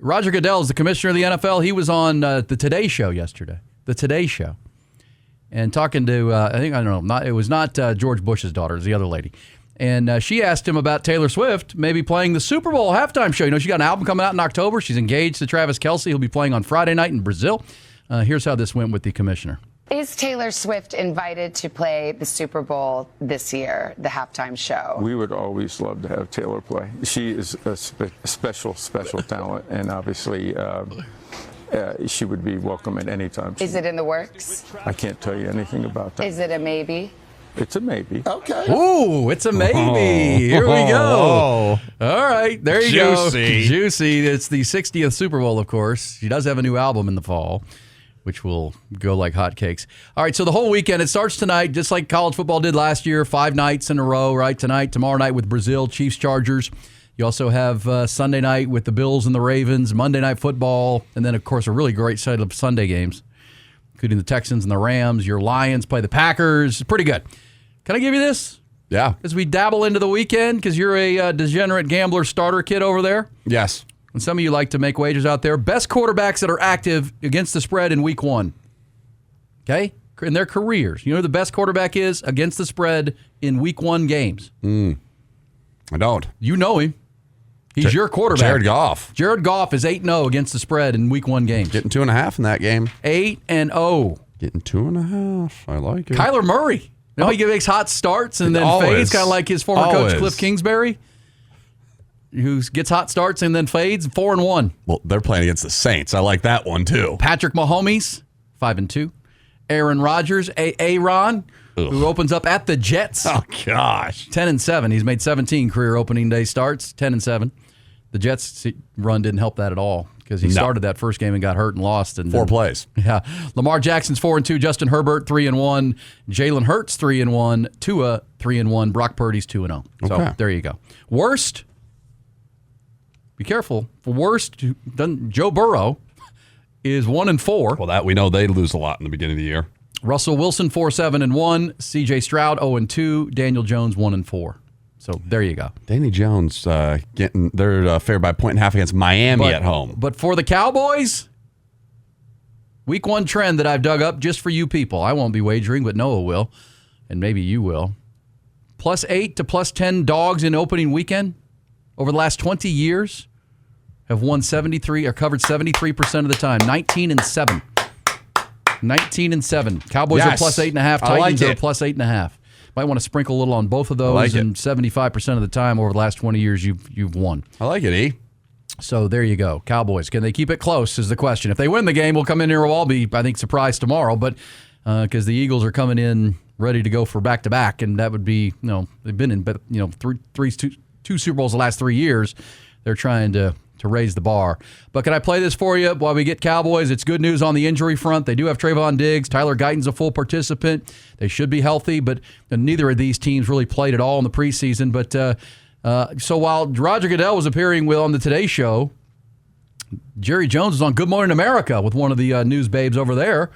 Roger Goodell is the commissioner of the NFL. He was on the Today Show yesterday. The Today Show. And talking to, it was not George Bush's daughter. It was the other lady. And she asked him about Taylor Swift maybe playing the Super Bowl halftime show. She got an album coming out in October. She's engaged to Travis Kelce. He'll be playing on Friday night in Brazil. Here's how this went with the commissioner. Is Taylor Swift invited to play the Super Bowl this year, the halftime show? We would always love to have Taylor play. She is a special talent, and obviously she would be welcome at any time. Is it in the works? I can't tell you anything about that. Is it a maybe? It's a maybe. Okay. Ooh, it's a maybe. Here we go. All right, there you go. Juicy. It's the 60th Super Bowl, of course. She does have a new album in the fall, which will go like hotcakes. All right, so the whole weekend, it starts tonight, just like college football did last year, 5 nights in a row, right? Tonight, tomorrow night with Brazil, Chiefs, Chargers. You also have Sunday night with the Bills and the Ravens, Monday Night Football, and then, of course, a really great set of Sunday games, including the Texans and the Rams. Your Lions play the Packers. Pretty good. Can I give you this? Yeah. As we dabble into the weekend, because you're a degenerate gambler starter kid over there. Yes. And some of you like to make wagers out there. Best quarterbacks that are active against the spread in week 1. Okay? In their careers. You know who the best quarterback is against the spread in week 1 games? I don't. You know him. He's your quarterback. Jared Goff. Jared Goff is 8-0 against the spread in week 1 games. Getting 2.5 in that game. 8-0. Getting 2.5. I like it. Kyler Murray. You know, he makes hot starts and then fades, kind of like his former coach Cliff Kingsbury, who gets hot starts and then fades. 4-1. Well, they're playing against the Saints. I like that one too. Patrick Mahomes, 5-2. Aaron Rodgers, Aaron, who opens up at the Jets. Oh gosh, 10-7. He's made 17 career opening day starts. 10-7. The Jets run didn't help that at all because he started that first game and got hurt and lost. And 4 plays. Yeah. Lamar Jackson's 4-2. Justin Herbert 3-1. Jalen Hurts 3-1. Tua 3-1. Brock Purdy's 2-0. So there you go. Worst. Be careful. For worst, Joe Burrow is 1-4. Well, that we know they lose a lot in the beginning of the year. Russell Wilson 4-7-1. C.J. Stroud 0-2. Daniel Jones 1-4. So there you go. Danny Jones getting they're fared by 1.5 against Miami at home. But for the Cowboys, week 1 trend that I've dug up just for you people. I won't be wagering, but Noah will, and maybe you will. +8 to +10 dogs in opening weekend over the last 20 years have won 73 or covered 73% of the time. 19-7. 19-7. Cowboys are +8.5. Titans are +8.5. Might want to sprinkle a little on both of those, and 75% of the time over the last 20 years you've won. I like it, E. So there you go. Cowboys, can they keep it close is the question. If they win the game, we'll come in here, we'll all be, I think, surprised tomorrow, but because the Eagles are coming in ready to go for back-to-back, and that would be, they've been in two Super Bowls the last 3 years. They're trying to raise the bar. But can I play this for you while we get Cowboys? It's good news on the injury front. They do have Trayvon Diggs. Tyler Guyton's a full participant. They should be healthy, but neither of these teams really played at all in the preseason. But so while Roger Goodell was appearing on the Today Show, Jerry Jones was on Good Morning America with one of the news babes over there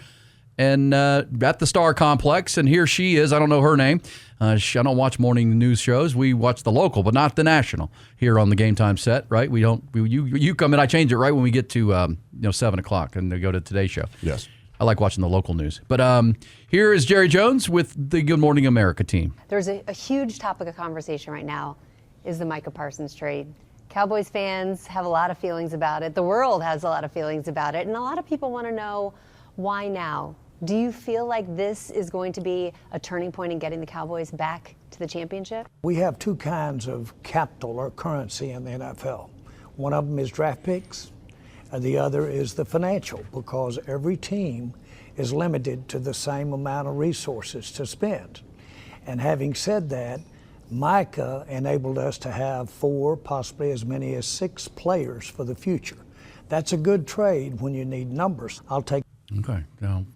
and at the Star Complex, and here she is. I don't know her name. I don't watch morning news shows. We watch the local, but not the national here on the Game Time set, right? We don't. You come in. I change it right when we get to 7 o'clock and they go to Today Show. Yes, I like watching the local news. But here is Jerry Jones with the Good Morning America team. There's a huge topic of conversation right now is the Micah Parsons trade. Cowboys fans have a lot of feelings about it. The world has a lot of feelings about it, and a lot of people want to know why now. Do you feel like this is going to be a turning point in getting the Cowboys back to the championship? We have 2 kinds of capital or currency in the NFL. One of them is draft picks, and the other is the financial, because every team is limited to the same amount of resources to spend. And having said that, Micah enabled us to have 4, possibly as many as 6 players for the future. That's a good trade when you need numbers. I'll take. Okay. Now,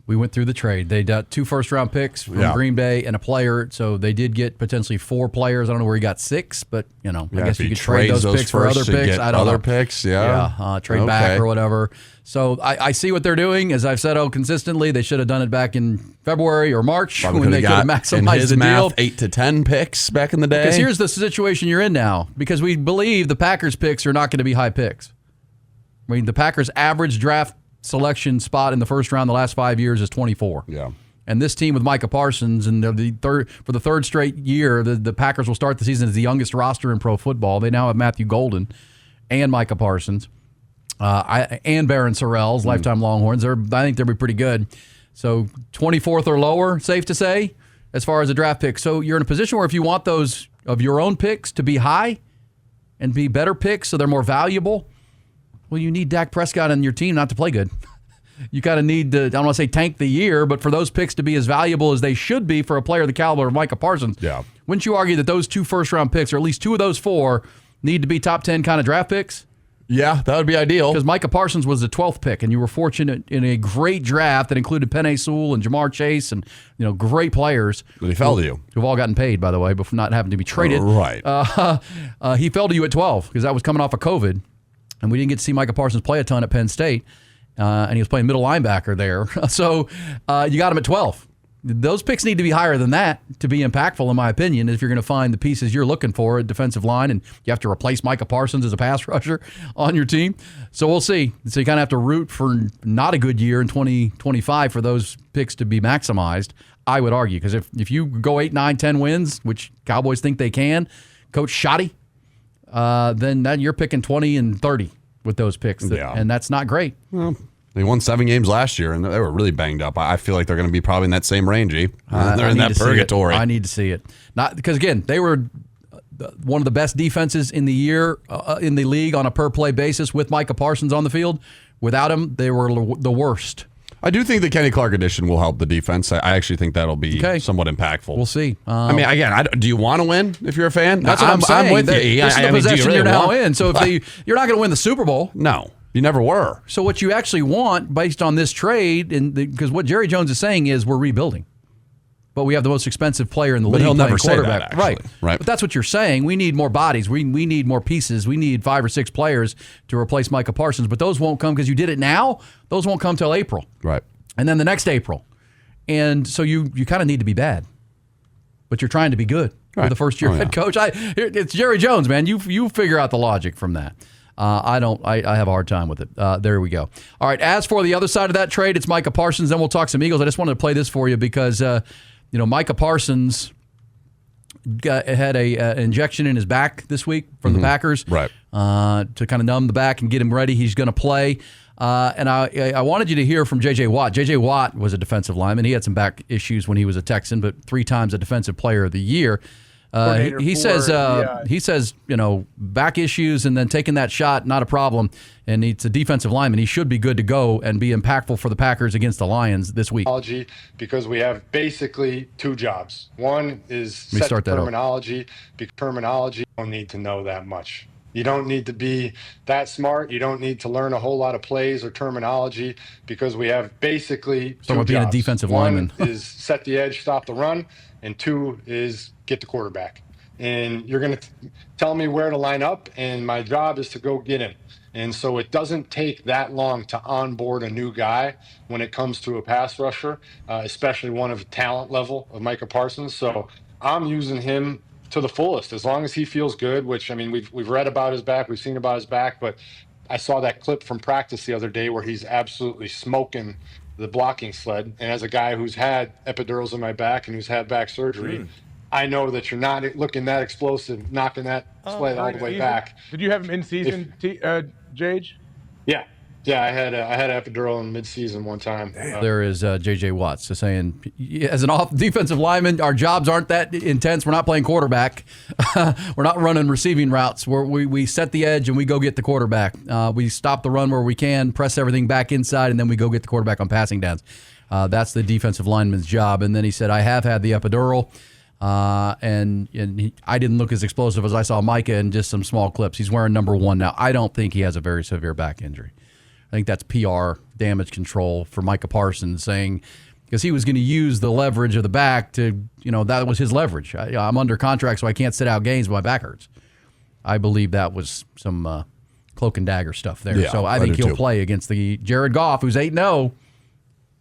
we went through the trade. They got 2 first-round picks from Green Bay and a player, so they did get potentially 4 players. I don't know where he got 6, but I guess you could trade those picks for other picks. I don't know. Other picks, trade back or whatever. So I see what they're doing. As I've said consistently, they should have done it back in February or March when they could have maximized the deal. 8 to 10 picks back in the day. Because here's the situation you're in now. Because we believe the Packers picks are not going to be high picks. I mean, the Packers' average draft selection spot in the first round the last 5 years is 24. Yeah. And this team with Micah Parsons, and for the third straight year, the Packers will start the season as the youngest roster in pro football. They now have Matthew Golden and Micah Parsons and Barron Sorrells, lifetime Longhorns. I think they'll be pretty good. So 24th or lower, safe to say, as far as a draft pick. So you're in a position where if you want those of your own picks to be high and be better picks so they're more valuable, well, you need Dak Prescott on your team not to play good. You kind of need to, I don't want to say tank the year, but for those picks to be as valuable as they should be for a player of the caliber of Micah Parsons, wouldn't you argue that those 2 first-round picks, or at least 2 of those 4, need to be top 10 kind of draft picks? Yeah, that would be ideal. Because Micah Parsons was the 12th pick, and you were fortunate in a great draft that included Penei Sewell and Jamar Chase and great players. But he fell to you. Who've all gotten paid, by the way, before not having to be traded. Right. He fell to you at 12 because that was coming off of COVID, and we didn't get to see Micah Parsons play a ton at Penn State. And he was playing middle linebacker there. So you got him at 12. Those picks need to be higher than that to be impactful, in my opinion, if you're going to find the pieces you're looking for at defensive line, and you have to replace Micah Parsons as a pass rusher on your team. So we'll see. So you kind of have to root for not a good year in 2025 for those picks to be maximized, I would argue. Because if you go 8, 9, 10 wins, which Cowboys think they can, Coach Shoddy, then you're picking 20 and 30. With those picks, and that's not great. Well, they won 7 games last year, and they were really banged up. I feel like they're going to be probably in that same range. They're in that purgatory. I need to see it. Not because, again, they were one of the best defenses in the year in the league on a per-play basis with Micah Parsons on the field. Without him, they were the worst. I do think the Kenny Clark addition will help the defense. I actually think that'll be somewhat impactful. We'll see. I mean, again, do you want to win if you're a fan? That's what I'm saying. I'm with you. This is the possession you're now in. So if you're not going to win the Super Bowl. No, you never were. So what you actually want based on this trade, and because what Jerry Jones is saying is we're rebuilding. But we have the most expensive player in the league. He'll never say quarterback. that, actually. Right. But that's what you're saying. We need more bodies. We need more pieces. We need 5 or 6 players to replace Micah Parsons. But those won't come because you did it now. Those won't come till April. Right. And then the next April. And so you kind of need to be bad. But you're trying to be good for the first year head coach. It's Jerry Jones, man. You figure out the logic from that. I don't. I have a hard time with it. There we go. All right. As for the other side of that trade, it's Micah Parsons. Then we'll talk some Eagles. I just wanted to play this for you because Micah Parsons had an injection in his back this week from the Packers, right? To kind of numb the back and get him ready. He's going to play. And I wanted you to hear from J.J. Watt. J.J. Watt was a defensive lineman. He had some back issues when he was a Texan, but 3 times a Defensive Player of the Year. He says, back issues and then taking that shot, not a problem. And it's a defensive lineman. He should be good to go and be impactful for the Packers against the Lions this week. Because we have basically 2 jobs. One is set terminology. Terminology, you don't need to know that much. You don't need to be that smart. You don't need to learn a whole lot of plays or terminology because we have basically 2 jobs. Being a defensive lineman. One is set the edge, stop the run, and 2 is get the quarterback. And you're going to tell me where to line up, and my job is to go get him. And so it doesn't take that long to onboard a new guy when it comes to a pass rusher, especially one of talent level of Micah Parsons. So I'm using him to the fullest, as long as he feels good, which, I mean, we've read about his back, we've seen about his back, but I saw that clip from practice the other day where he's absolutely smoking the blocking sled. And as a guy who's had epidurals in my back and who's had back surgery, I know that you're not looking that explosive, knocking that sled all the way back. Did you have him in season, Jage? Yeah, I had an epidural in mid-season one time. There is J.J. Watts saying, as an defensive lineman, our jobs aren't that intense. We're not playing quarterback. We're not running receiving routes. We set the edge and we go get the quarterback. We stop the run where we can, press everything back inside, and then we go get the quarterback on passing downs. That's the defensive lineman's job. And then he said, I have had the epidural. And I didn't look as explosive as I saw Micah in just some small clips. He's wearing number 1 now. I don't think he has a very severe back injury. I think that's PR damage control for Micah Parsons saying, because he was going to use the leverage of the back to, that was his leverage. I'm under contract, so I can't sit out games, but my back hurts. I believe that was some cloak and dagger stuff there. Yeah, so I think he'll play against the Jared Goff, who's 8-0.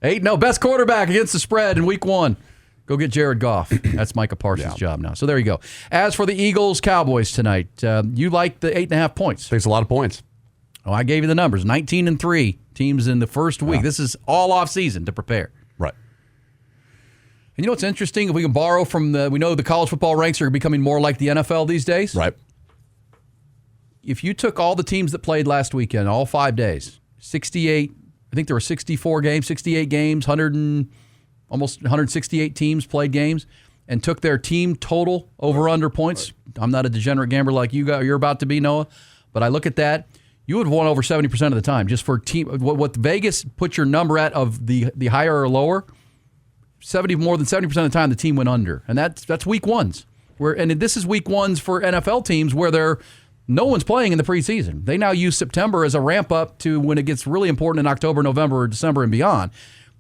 8-0, best quarterback against the spread in week 1. Go get Jared Goff. That's Micah Parsons' job now. So there you go. As for the Eagles-Cowboys tonight, you like the 8.5 points. Takes a lot of points. Oh, I gave you the numbers. 19-3 teams in the first week. This is all off season to prepare. Right. And you know what's interesting? If we can borrow from we know the college football ranks are becoming more like the NFL these days. Right. If you took all the teams that played last weekend, all 5 days, 68, I think there were 64 games, 68 games, almost 168 teams played games, and took their team total over-under points. I'm not a degenerate gambler like you're about to be, Noah, but I look at that. You would have won over 70% of the time just for team. What Vegas put your number at of the higher or lower, more than 70% of the time the team went under, and that's week ones. And this is week ones for NFL teams where no one's playing in the preseason. They now use September as a ramp up to when it gets really important in October, November, December, and beyond.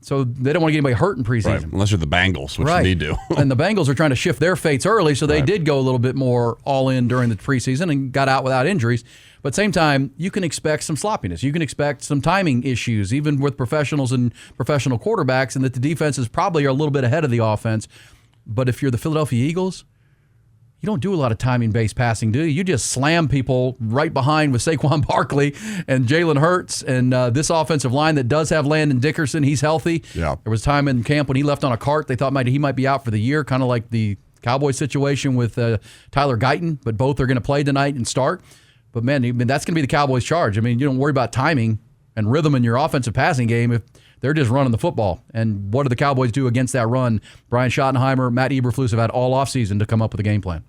So they don't want to get anybody hurt in preseason. Right. Unless you're the Bengals, which you need to. And the Bengals are trying to shift their fates early, so they did go a little bit more all in during the preseason and got out without injuries. But at the same time, you can expect some sloppiness. You can expect some timing issues, even with professionals and professional quarterbacks, and that the defenses probably are a little bit ahead of the offense. But if you're the Philadelphia Eagles, you don't do a lot of timing-based passing, do you? You just slam people right behind with Saquon Barkley and Jalen Hurts and this offensive line that does have Landon Dickerson. He's healthy. Yeah. There was time in camp when he left on a cart. They thought he might be out for the year, kind of like the Cowboys situation with Tyler Guyton, but both are going to play tonight and start. But, man, that's going to be the Cowboys' charge. I mean, you don't worry about timing and rhythm in your offensive passing game if they're just running the football. And what do the Cowboys do against that run? Brian Schottenheimer, Matt Eberflus have had all offseason to come up with a game plan.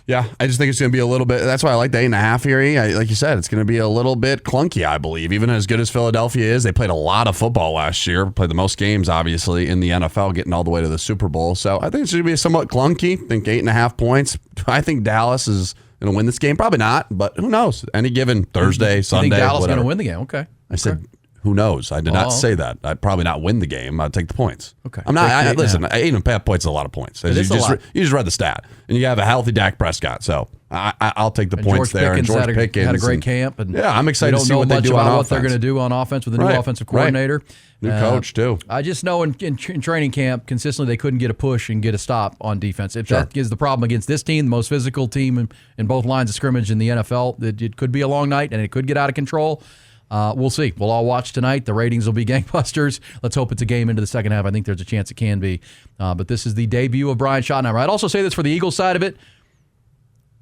Yeah, I just think it's going to be a little bit. That's why I like the 8.5 here. Like you said, it's going to be a little bit clunky, I believe. Even as good as Philadelphia is, they played a lot of football last year. Played the most games, obviously, in the NFL, getting all the way to the Super Bowl. So I think it's going to be somewhat clunky. I think 8.5 points. I think Dallas is going to win this game. Probably not, but who knows? Any given Thursday, Sunday, you think Dallas is whatever. going to win the game? Okay. I said, who knows? I did not say that. I'd probably not win the game. I'd take the points. Okay. I'm not. Listen, 8.5 points is a lot of points. You just read the stat, and you have a healthy Dak Prescott. So I'll take the points there. And George Pickens had a great camp. And yeah, I'm excited to see what they do on about offense. what they're going to do on offense with the new offensive coordinator. New coach, too. I just know in training camp, consistently they couldn't get a push and get a stop on defense. If that is the problem against this team, the most physical team in both lines of scrimmage in the NFL, it could be a long night and it could get out of control. We'll see. We'll all watch tonight. The ratings will be gangbusters. Let's hope it's a game into the second half. I think there's a chance it can be. But this is the debut of Brian Schottenheimer. I'd also say this for the Eagles side of it.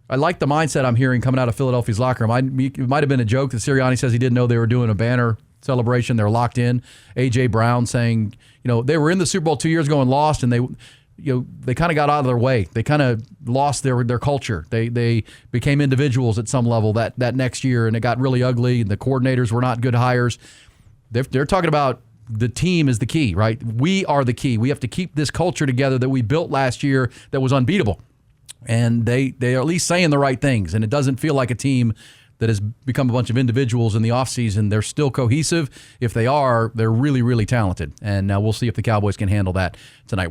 I like the mindset I'm hearing coming out of Philadelphia's locker room. It might have been a joke that Sirianni says he didn't know they were doing a banner celebration. They're locked in. A.J. Brown saying, they were in the Super Bowl 2 years ago and lost, and they kind of got out of their way. They kind of lost their culture. They became individuals at some level that next year, and it got really ugly, and the coordinators were not good hires. They're talking about the team is the key, right? We are the key. We have to keep this culture together that we built last year that was unbeatable. And they are at least saying the right things, and it doesn't feel like a team that has become a bunch of individuals in the offseason. They're still cohesive. If they are, they're really, really talented. And we'll see if the Cowboys can handle that tonight.